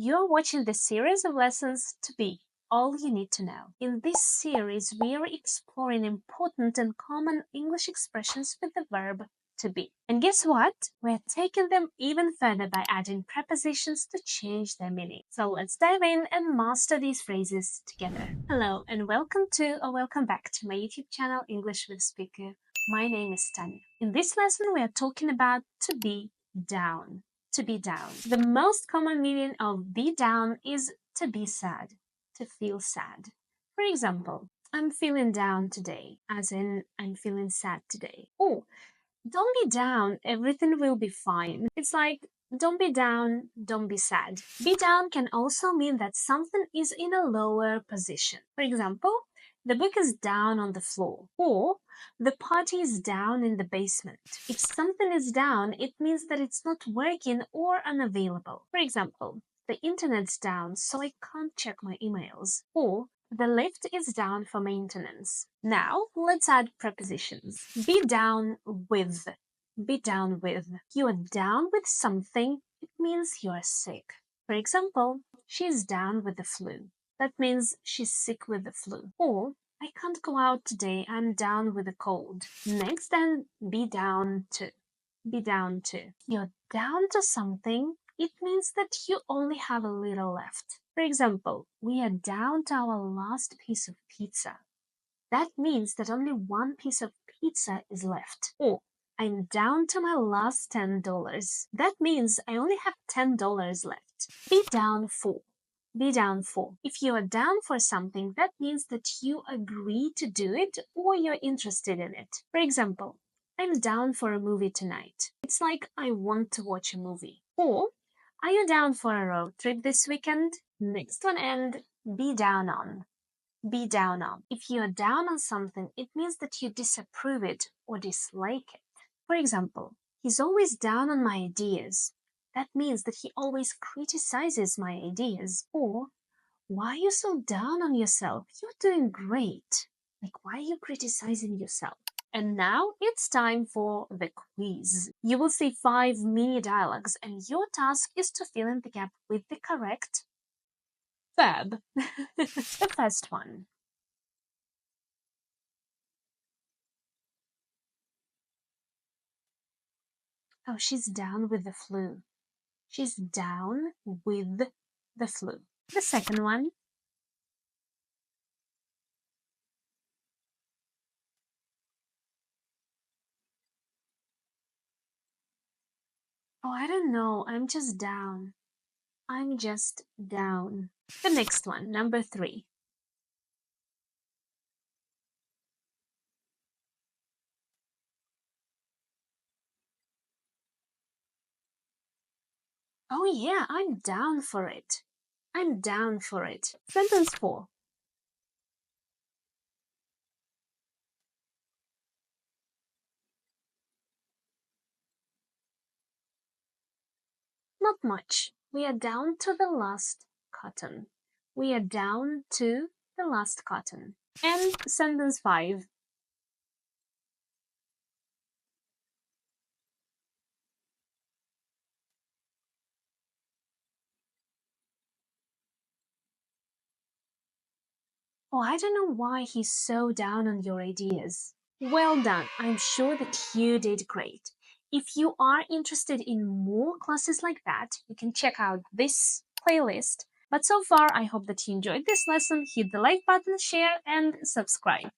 You're watching the series of lessons to be all you need to know. In this series, we are exploring important and common English expressions with the verb to be. And guess what? We're taking them even further by adding prepositions to change their meaning. So let's dive in and master these phrases together. Hello and welcome back to my YouTube channel English with Speakayou. My name is Tanya. In this lesson, we are talking about to be down. To be down. The most common meaning of be down is to be sad, to feel sad. For example, I'm feeling down today, as in I'm feeling sad today. Or don't be down, everything will be fine. It's like don't be down, don't be sad. Be down can also mean that something is in a lower position. For example, the book is down on the floor, or the party is down in the basement. If something is down, it means that it's not working or unavailable. For example, the internet's down, so I can't check my emails. Or the lift is down for maintenance. Now, let's add prepositions. Be down with. Be down with. You are down with something, it means you are sick. For example, she's down with the flu. That means she's sick with the flu. Or, I can't go out today, I'm down with a cold. Next, then, be down to. Be down to. You're down to something, it means that you only have a little left. For example, we are down to our last piece of pizza. That means that only one piece of pizza is left. Or, I'm down to my last $10. That means I only have $10 left. Be down for. Be down for. If you are down for something, that means that you agree to do it or you're interested in it. For example, I'm down for a movie tonight. It's like I want to watch a movie. Or, are you down for a road trip this weekend? Next one, and be down on. Be down on. If you're down on something, it means that you disapprove it or dislike it. For example, he's always down on my ideas. That means that he always criticizes my ideas. Or, why are you so down on yourself? You're doing great. Like, why are you criticizing yourself? And now it's time for the quiz. You will see 5 mini dialogues and your task is to fill in the gap with the correct verb. The first one. Oh, she's down with the flu. She's down with the flu. The second one. Oh, I don't know. I'm just down. I'm just down. The next one, number 3. Oh yeah, I'm down for it. I'm down for it. Sentence 4. Not much. We are down to the last cotton. We are down to the last cotton. And sentence 5. Oh, I don't know why he's so down on your ideas. Well done. I'm sure that you did great. If you are interested in more classes like that, you can check out this playlist. But so far, I hope that you enjoyed this lesson. Hit the like button, share, and subscribe.